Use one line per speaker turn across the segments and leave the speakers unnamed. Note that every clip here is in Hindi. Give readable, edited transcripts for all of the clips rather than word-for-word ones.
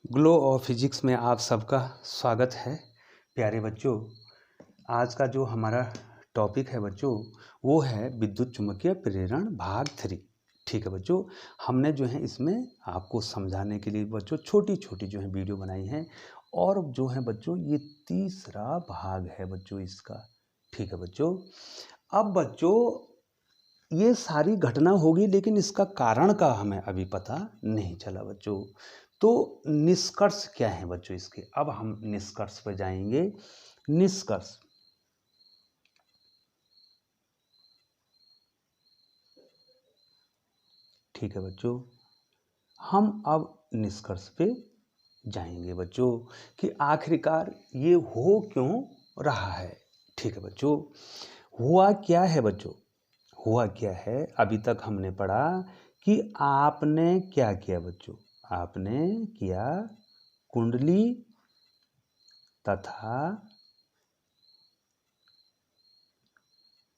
ग्लो ऑफ फिजिक्स में आप सबका स्वागत है प्यारे बच्चों। आज का जो हमारा टॉपिक है बच्चों वो है विद्युत चुम्बकीय प्रेरण भाग 3। ठीक है बच्चों, हमने जो है इसमें आपको समझाने के लिए बच्चों छोटी छोटी जो है वीडियो बनाई हैं और जो है बच्चों ये तीसरा भाग है बच्चों इसका। ठीक है बच्चों, अब बच्चों ये सारी घटना होगी लेकिन इसका कारण का हमें अभी पता नहीं चला बच्चों। तो निष्कर्ष क्या है बच्चों इसके, अब हम निष्कर्ष पर जाएंगे। निष्कर्ष, ठीक है बच्चों, हम अब निष्कर्ष पे जाएंगे बच्चों कि आखिरकार ये हो क्यों रहा है। ठीक है बच्चों, हुआ क्या है बच्चों, हुआ क्या है। अभी तक हमने पढ़ा कि आपने क्या किया बच्चों, आपने किया कुंडली तथा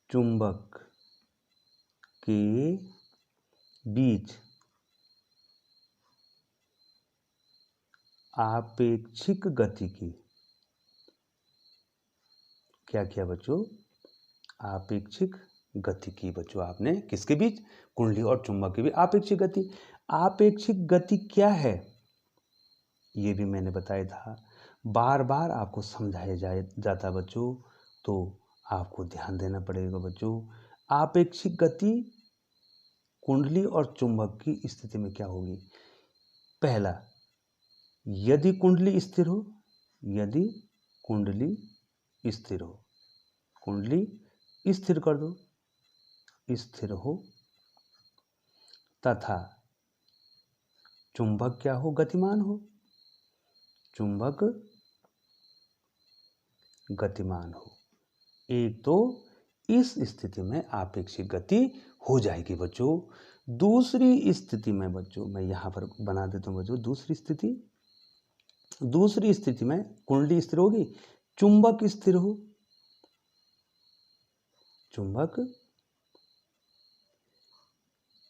चुंबक के बीच आपेक्षिक गति की, क्या किया बच्चों, आपेक्षिक गति की बच्चों। आपने किसके बीच, कुंडली और चुंबक के बीच आपेक्षिक गति। आपेक्षिक गति क्या है ये भी मैंने बताया था, बार बार आपको समझाया जाता बच्चों, तो आपको ध्यान देना पड़ेगा बच्चों। आपेक्षिक गति कुंडली और चुंबक की स्थिति में क्या होगी। पहला, यदि कुंडली स्थिर हो, यदि कुंडली स्थिर हो, कुंडली स्थिर कर दो, स्थिर हो, तथा चुंबक क्या हो, गतिमान हो, चुंबक गतिमान हो। एक तो इस स्थिति में आपेक्षिक गति हो जाएगी बच्चों। दूसरी स्थिति में बच्चों, मैं यहाँ पर बना देता हूँ बच्चों, दूसरी स्थिति में कुंडली स्थिर होगी, चुंबक स्थिर हो, चुंबक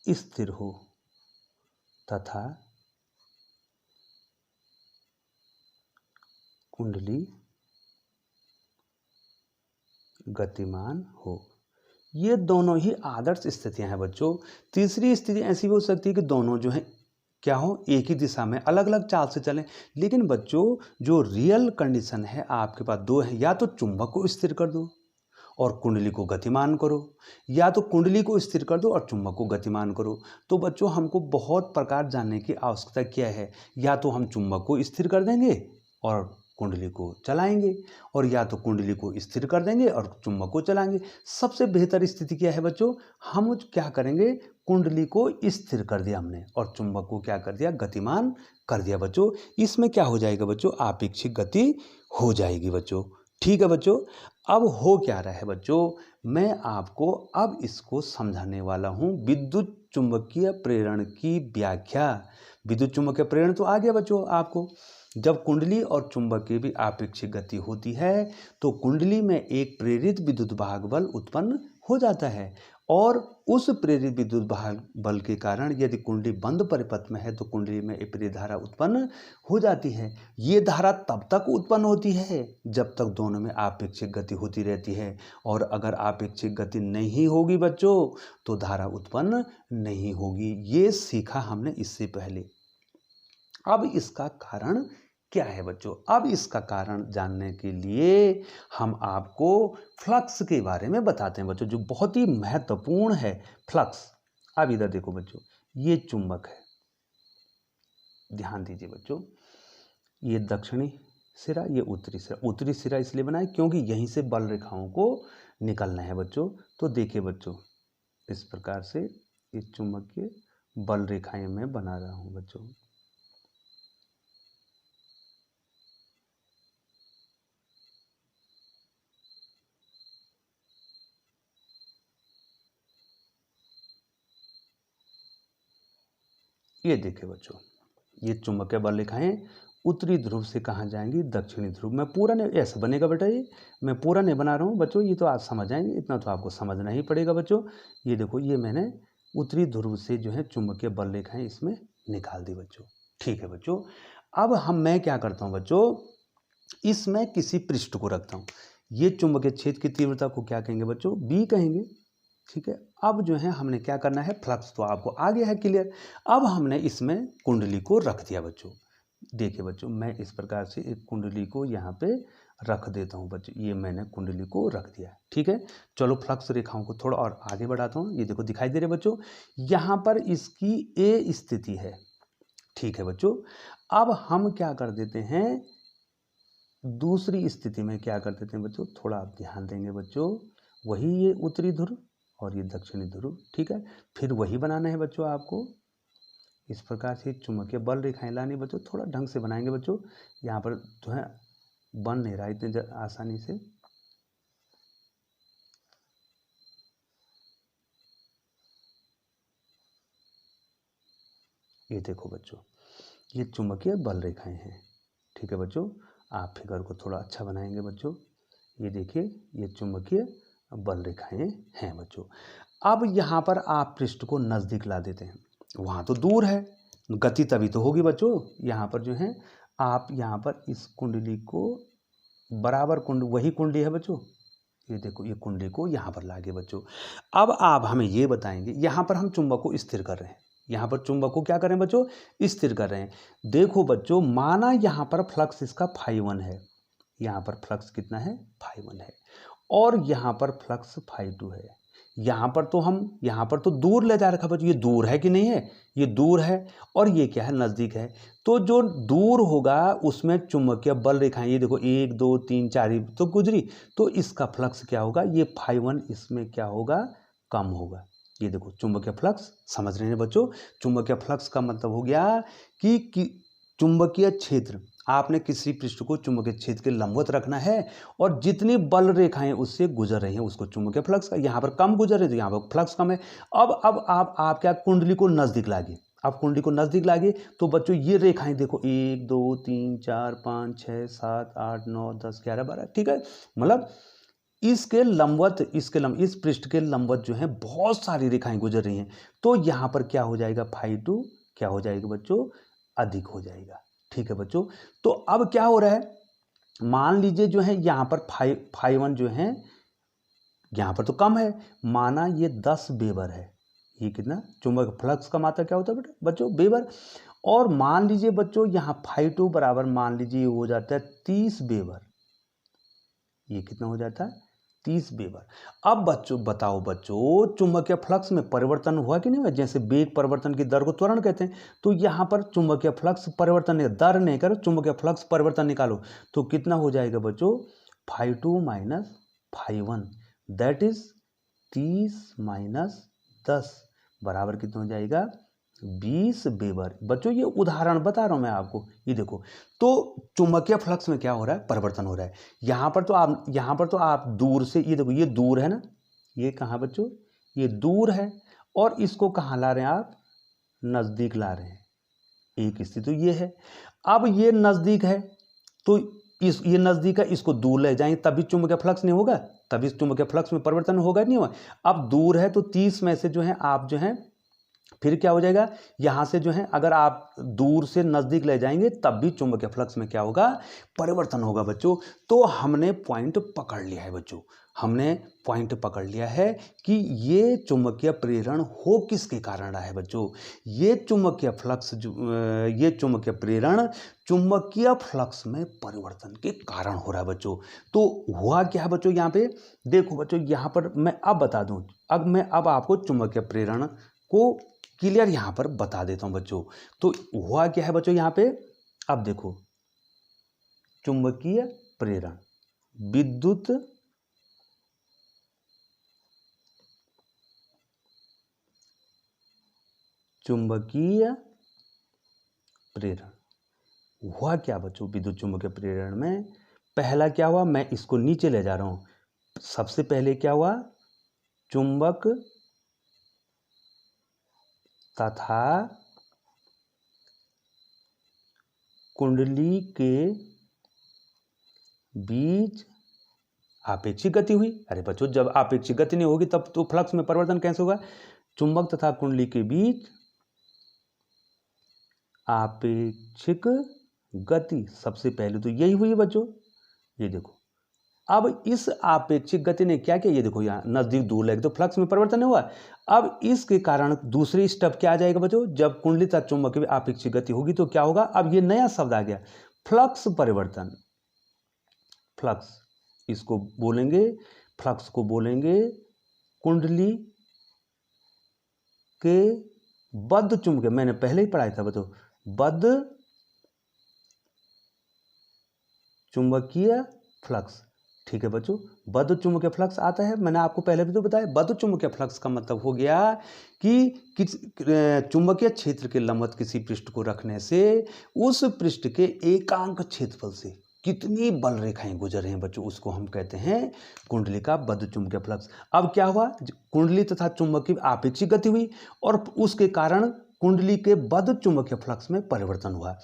स्थिर हो तथा कुंडली गतिमान हो। ये दोनों ही आदर्श स्थितियां हैं बच्चों। तीसरी स्थिति ऐसी भी हो सकती है कि दोनों जो है क्या हो, एक ही दिशा में अलग अलग चाल से चलें। लेकिन बच्चों जो रियल कंडीशन है आपके पास दो है, या तो चुंबक को स्थिर कर दो और कुंडली को गतिमान करो, या तो कुंडली को स्थिर कर दो और चुंबक को गतिमान करो। तो बच्चों हमको बहुत प्रकार जानने की आवश्यकता क्या है, या तो हम चुंबक को स्थिर कर देंगे और कुंडली को चलाएंगे, और या तो कुंडली को स्थिर कर देंगे और चुंबक को चलाएंगे। सबसे बेहतर स्थिति क्या है बच्चों, हम क्या करेंगे, कुंडली को स्थिर कर दिया हमने और चुंबक को क्या कर दिया, गतिमान कर दिया बच्चों। इसमें क्या हो जाएगा बच्चों, आपेक्षिक गति हो जाएगी बच्चों। ठीक है बच्चों, अब हो क्या रहा है बच्चों, मैं आपको अब इसको समझाने वाला हूं विद्युत चुंबकीय प्रेरण की व्याख्या। विद्युत चुंबकीय प्रेरण तो आ गया बच्चों आपको। जब कुंडली और चुंबक की भी आपेक्षिक गति होती है तो कुंडली में एक प्रेरित विद्युत भाग बल उत्पन्न हो जाता है, और उस प्रेरित विद्युत भाग बल के कारण यदि कुंडली बंद परिपथ में है तो कुंडली में एक प्रेरित धारा उत्पन्न हो जाती है। ये धारा तब तक उत्पन्न होती है जब तक दोनों में आपेक्षिक गति होती रहती है, और अगर आपेक्षिक गति नहीं होगी बच्चों तो धारा उत्पन्न नहीं होगी। ये सीखा हमने इससे पहले। अब इसका कारण क्या है बच्चों, अब इसका कारण जानने के लिए हम आपको फ्लक्स के बारे में बताते हैं बच्चों, जो बहुत ही महत्वपूर्ण है फ्लक्स। अब इधर देखो बच्चों, ये चुंबक है, ध्यान दीजिए बच्चों, ये दक्षिणी सिरा, ये उत्तरी सिरा। उत्तरी सिरा इसलिए बना है क्योंकि यहीं से बल रेखाओं को निकलना है बच्चों। तो देखिए बच्चों, इस प्रकार से इस चुंबकीय बल रेखाएं मैं बना रहा हूं बच्चों। ये देखिए बच्चों, ये चुंबकीय बल रेखाएं उत्तरी ध्रुव से कहाँ जाएंगी, दक्षिणी ध्रुव। मैं पूरा नहीं, ऐसा बनेगा बेटा, ये मैं पूरा नहीं बना रहा हूँ बच्चों, ये तो आप समझ जाएंगे, इतना तो आपको समझना ही पड़ेगा बच्चों। ये देखो, ये मैंने उत्तरी ध्रुव से जो है चुंबकीय बल रेखाएं इसमें निकाल दी बच्चों। ठीक है बच्चों, मैं क्या करता हूँ बच्चों, इसमें किसी पृष्ठ को रखता हूँ। ये चुंबकीय क्षेत्र की तीव्रता को क्या कहेंगे बच्चों, बी कहेंगे। ठीक है, अब जो है हमने क्या करना है, फ्लक्स तो आपको आ गया है क्लियर। अब हमने इसमें कुंडली को रख दिया बच्चों। देखिए बच्चों, मैं इस प्रकार से एक कुंडली को यहाँ पे रख देता हूँ बच्चों। ये मैंने कुंडली को रख दिया। ठीक है, चलो फ्लक्स रेखाओं को थोड़ा और आगे बढ़ाता हूँ। ये देखो दिखाई दे रहे बच्चों, यहाँ पर इसकी ए स्थिति है। ठीक है बच्चों, अब हम क्या कर देते हैं, दूसरी स्थिति में क्या कर देते हैं बच्चों, थोड़ा आप ध्यान देंगे बच्चों। वही ये उत्तरी ध्रुव और ये दक्षिणी ध्रुव। ठीक है, फिर वही बनाना है बच्चों आपको। इस प्रकार से चुंबकीय बल रेखाएं लानी बच्चों, थोड़ा ढंग से बनाएंगे बच्चों। यहाँ पर जो है बन नहीं रहा इतने आसानी से। ये देखो बच्चों, ये चुंबकीय बल रेखाएं हैं। ठीक है बच्चों, आप फिगर को थोड़ा अच्छा बनाएंगे बच्चों। ये देखिए, ये चुंबकीय बल रेखाएं हैं बच्चों। अब यहाँ पर आप पृष्ठ को नज़दीक ला देते हैं। वहाँ तो दूर है, गति तभी तो होगी बच्चों। यहाँ पर जो है आप यहाँ पर इस कुंडली को बराबर वही कुंडली है बच्चों। ये देखो, ये कुंडली को यहाँ पर लागे बच्चों। अब आप हमें ये बताएंगे, यहाँ पर हम चुंबक को स्थिर कर रहे हैं। यहाँ पर चुंबक को क्या करें बच्चों, स्थिर कर रहे हैं। देखो बच्चों, माना यहाँ पर फ्लक्स इसका φ1 है। यहाँ पर फ्लक्स कितना है, φ1 है, और यहाँ पर फ्लक्स φ2 है। यहाँ पर तो दूर ले जा रखा बच्चों। ये दूर है कि नहीं है, ये दूर है, और ये क्या है, नज़दीक है। तो जो दूर होगा उसमें चुंबकीय बल रेखाएं, ये देखो 1 2 3 4 तो गुजरी, तो इसका फ्लक्स क्या होगा, ये φ1 इसमें क्या होगा, कम होगा। ये देखो चुंबकीय फ्लक्स, समझ रहे हैं बच्चों। चुंबकीय फ्लक्स का मतलब हो गया कि चुंबकीय क्षेत्र, आपने किसी पृष्ठ को चुंबकीय क्षेत्र के लंबवत रखना है, और जितनी बल रेखाएं उससे गुजर रही हैं उसको चुंबकीय फ्लक्स का। यहाँ पर कम गुजर रही है तो यहाँ पर फ्लक्स कम है। अब आप क्या कुंडली को नज़दीक लागे। अब कुंडली को नज़दीक लागे तो बच्चों ये रेखाएं देखो 1 2 3 4 5 6 7 8 9 10 11 12। ठीक है, मतलब इसके लंबवत, इस पृष्ठ के लंबवत जो है बहुत सारी रेखाएं गुजर रही हैं। तो यहाँ पर क्या हो जाएगा, φ2 क्या हो जाएगा बच्चों, अधिक हो जाएगा। ठीक है बच्चों, तो अब क्या हो रहा है, मान लीजिए जो है यहाँ पर φ1 जो है यहाँ पर तो कम है, माना ये 10 वेबर है। ये कितना, चुंबक फ्लक्स का मात्रा क्या होता है बेटा बच्चों, वेबर। और मान लीजिए बच्चों यहाँ φ2 बराबर, मान लीजिए हो जाता है 30 वेबर। ये कितना हो जाता है, 30 वेबर। अब बच्चों बताओ बच्चों, चुंबकीय फ्लक्स में परिवर्तन हुआ कि नहीं हुआ, जैसे वेग परिवर्तन की दर को त्वरण कहते हैं। तो यहाँ पर चुंबकीय फ्लक्स परिवर्तन, दर नहीं करो, चुंबकीय फ्लक्स परिवर्तन निकालो तो कितना हो जाएगा बच्चों, φ2 माइनस φ1, दैट इज 30 माइनस 10 बराबर कितना हो जाएगा, 20 वेबर। बच्चों ये उदाहरण बता रहा हूं मैं आपको। ये देखो, तो चुंबकीय फ्लक्स में क्या हो रहा है, परिवर्तन हो रहा है। यहाँ पर तो आप दूर से, ये देखो ये दूर है ना, ये कहाँ बच्चों, ये दूर है, और इसको कहाँ ला रहे हैं आप, नज़दीक ला रहे हैं। एक स्थिति तो ये है। अब ये नज़दीक है तो ये नज़दीक है, इसको दूर ले जाएंगे तभी चुंबकीय फ्लक्स नहीं होगा, तभी चुंबकीय फ्लक्स में परिवर्तन होगा नहीं हुआ। अब दूर है तो 30 में से जो है आप जो है फिर क्या हो जाएगा, यहाँ से जो है अगर आप दूर से नज़दीक ले जाएंगे तब भी चुंबकीय फ्लक्स में क्या होगा, परिवर्तन होगा बच्चों। तो हमने पॉइंट पकड़ लिया है बच्चों, हमने पॉइंट पकड़ लिया है कि ये चुंबकीय प्रेरण हो किसके कारण रहा है बच्चों। ये चुंबकीय फ्लक्स ये चुंबकीय प्रेरण चुंबकीय फ्लक्स में परिवर्तन के कारण हो रहा है बच्चों। तो हुआ क्या है बच्चों, यहाँ पे देखो बच्चों, यहाँ पर मैं अब बता दूं, अब आपको चुंबकीय प्रेरण को क्लियर यहाँ पर बता देता हूँ बच्चों। तो हुआ क्या है बच्चों यहाँ पे, अब देखो, चुंबकीय प्रेरण, विद्युत चुंबकीय प्रेरण, हुआ क्या बच्चों, विद्युत चुंबकीय प्रेरण में पहला क्या हुआ, मैं इसको नीचे ले जा रहा हूं। सबसे पहले क्या हुआ, चुंबक तथा कुंडली के बीच आपेक्षिक गति हुई। अरे बच्चों, जब आपेक्षिक गति नहीं होगी तब तो फ्लक्स में परिवर्तन कैसे होगा, चुंबक तथा कुंडली के बीच आपेक्षिक गति सबसे पहले तो यही हुई बच्चों, ये देखो। अब इस आपेक्षिक गति ने क्या किया, ये देखो यहाँ नजदीक दूर लगे तो फ्लक्स में परिवर्तन हुआ। अब इसके कारण दूसरी स्टेप क्या आ जाएगा बच्चों, जब कुंडली तथा चुंबक की आपेक्षिक गति होगी तो क्या होगा, अब ये नया शब्द आ गया फ्लक्स परिवर्तन। फ्लक्स इसको बोलेंगे, फ्लक्स को बोलेंगे कुंडली के बद्ध चुंबकीय, मैंने पहले ही पढ़ाया था बच्चों, बद्ध चुंबकीय फ्लक्स। ठीक है बच्चों, बद्ध चुंबकीय फ्लक्स आता है, मैंने आपको पहले भी तो बताया। बद्ध चुंबकीय फ्लक्स का मतलब हो गया कि चुंबकीय क्षेत्र के लंबवत किसी पृष्ठ को रखने से उस पृष्ठ के एकांक क्षेत्रफल से कितनी बल रेखाएं गुजर रही हैं बच्चों, उसको हम कहते हैं कुंडली का बद्ध चुंबकीय फ्लक्स। अब क्या हुआ, कुंडली तथा चुंबक की आपेक्षिक गति हुई और उसके कारण कुंडली के बद्ध चुंबकीय फ्लक्स में परिवर्तन हुआ।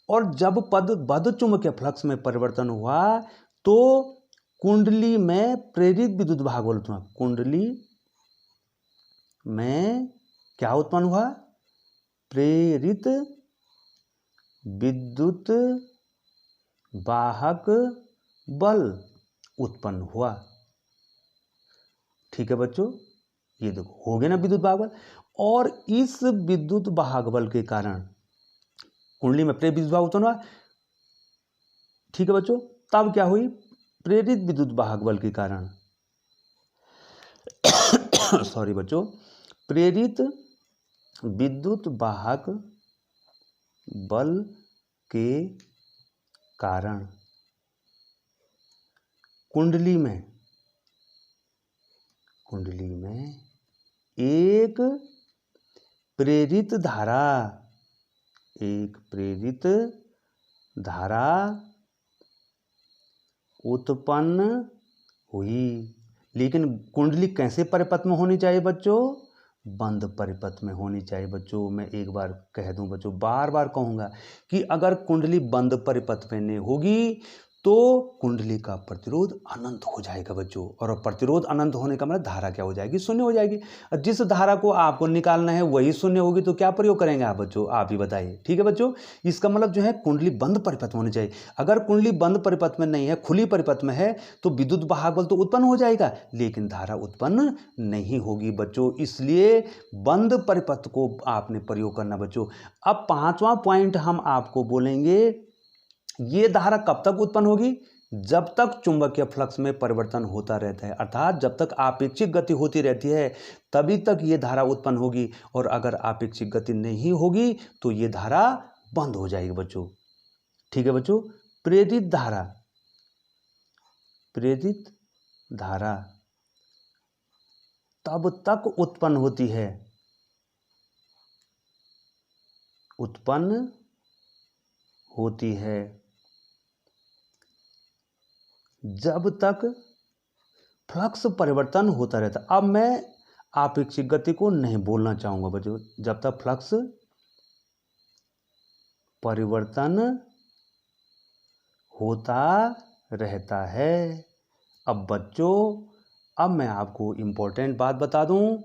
और जब बद्ध चुंबकीय फ्लक्स में परिवर्तन हुआ तो कुंडली में प्रेरित विद्युत भाग बल उत्पन्न, कुंडली में क्या उत्पन्न हुआ, प्रेरित विद्युत वाहक बल उत्पन्न हुआ। ठीक है बच्चों, ये देखो हो गया ना विद्युत वाहक बल। और इस विद्युत वाहक बल के कारण कुंडली में प्रेरित विद्युत भाग उत्पन्न हुआ। ठीक है बच्चों, तब क्या हुई, प्रेरित विद्युत वाहक बल के कारण सॉरी बच्चों, प्रेरित विद्युत वाहक बल के कारण कुंडली में एक प्रेरित धारा उत्पन्न हुई। लेकिन कुंडली कैसे परिपथ में होनी चाहिए बच्चों, बंद परिपथ में होनी चाहिए बच्चों। मैं एक बार कह दूं बच्चों, बार बार कहूंगा कि अगर कुंडली बंद परिपथ में नहीं होगी तो कुंडली का प्रतिरोध अनंत हो जाएगा बच्चों। और प्रतिरोध अनंत होने का मतलब धारा क्या हो जाएगी, शून्य हो जाएगी। और जिस धारा को आपको निकालना है वही शून्य होगी तो क्या प्रयोग करेंगे आप बच्चों, आप ही बताइए। ठीक है बच्चों, इसका मतलब जो है कुंडली बंद परिपथ में होनी चाहिए। अगर कुंडली बंद परिपथ में नहीं है, खुली परिपथ में है, तो विद्युत वाहक बल तो उत्पन्न हो जाएगा लेकिन धारा उत्पन्न नहीं होगी बच्चों। इसलिए बंद परिपथ को आपने प्रयोग करना बच्चों। अब पांचवा पॉइंट हम आपको बोलेंगे, ये धारा कब तक उत्पन्न होगी, जब तक चुंबकीय फ्लक्स में परिवर्तन होता रहता है, अर्थात जब तक आपेक्षिक गति होती रहती है तभी तक ये धारा उत्पन्न होगी। और अगर आपेक्षिक गति नहीं होगी तो ये धारा बंद हो जाएगी बच्चों। ठीक है बच्चों, प्रेरित धारा तब तक उत्पन्न होती है जब तक फ्लक्स परिवर्तन होता रहता। अब मैं आपेक्षिक गति को नहीं बोलना चाहूंगा बच्चों, जब तक फ्लक्स परिवर्तन होता रहता है। अब बच्चों, अब मैं आपको इम्पोर्टेंट बात बता दूं,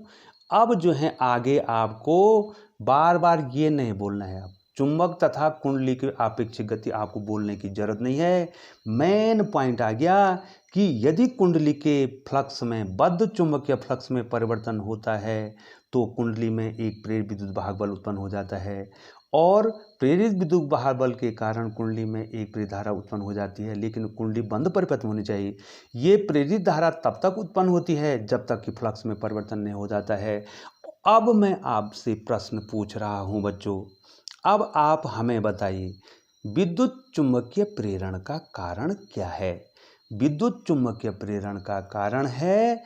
अब जो है आगे आपको बार बार ये नहीं बोलना है। अब चुंबक तथा कुंडली की आपेक्षिक गति आपको बोलने की जरूरत नहीं है। मेन पॉइंट आ गया कि यदि कुंडली के फ्लक्स में बद्ध चुंबकीय फ्लक्स में परिवर्तन होता है तो कुंडली में एक प्रेरित विद्युत वाहक बल उत्पन्न हो जाता है। और प्रेरित विद्युत वाहक बल के कारण कुंडली में एक प्रेरित धारा उत्पन्न हो जाती है, लेकिन कुंडली बंद परिपथ में होनी चाहिए। ये प्रेरित धारा तब तक उत्पन्न होती है जब तक कि फ्लक्स में परिवर्तन नहीं हो जाता है। अब मैं आपसे प्रश्न पूछ रहा हूं बच्चों, अब आप हमें बताइए विद्युत चुंबकीय प्रेरण का कारण क्या है। विद्युत चुंबकीय प्रेरण का कारण है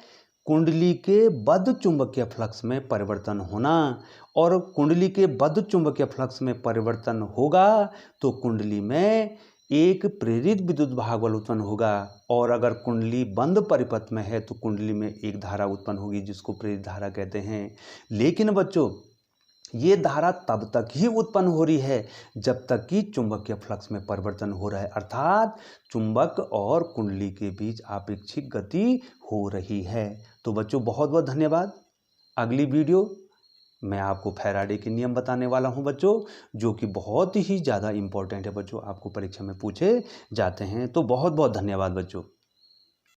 कुंडली के बद्ध चुंबकीय फ्लक्स में परिवर्तन होना। और कुंडली के बद्ध चुंबकीय फ्लक्स में परिवर्तन होगा तो कुंडली में एक प्रेरित विद्युत वाहक बल उत्पन्न होगा। और अगर कुंडली बंद परिपथ में है तो कुंडली में एक धारा उत्पन्न होगी जिसको प्रेरित धारा कहते हैं। लेकिन बच्चों, ये धारा तब तक ही उत्पन्न हो रही है जब तक कि चुंबकीय फ्लक्स में परिवर्तन हो रहा है, अर्थात चुंबक और कुंडली के बीच आपेक्षिक गति हो रही है। तो बच्चों बहुत बहुत धन्यवाद। अगली वीडियो मैं आपको फैराडे के नियम बताने वाला हूं बच्चों, जो कि बहुत ही ज़्यादा इम्पोर्टेंट है बच्चों, आपको परीक्षा में पूछे जाते हैं। तो बहुत बहुत धन्यवाद बच्चों।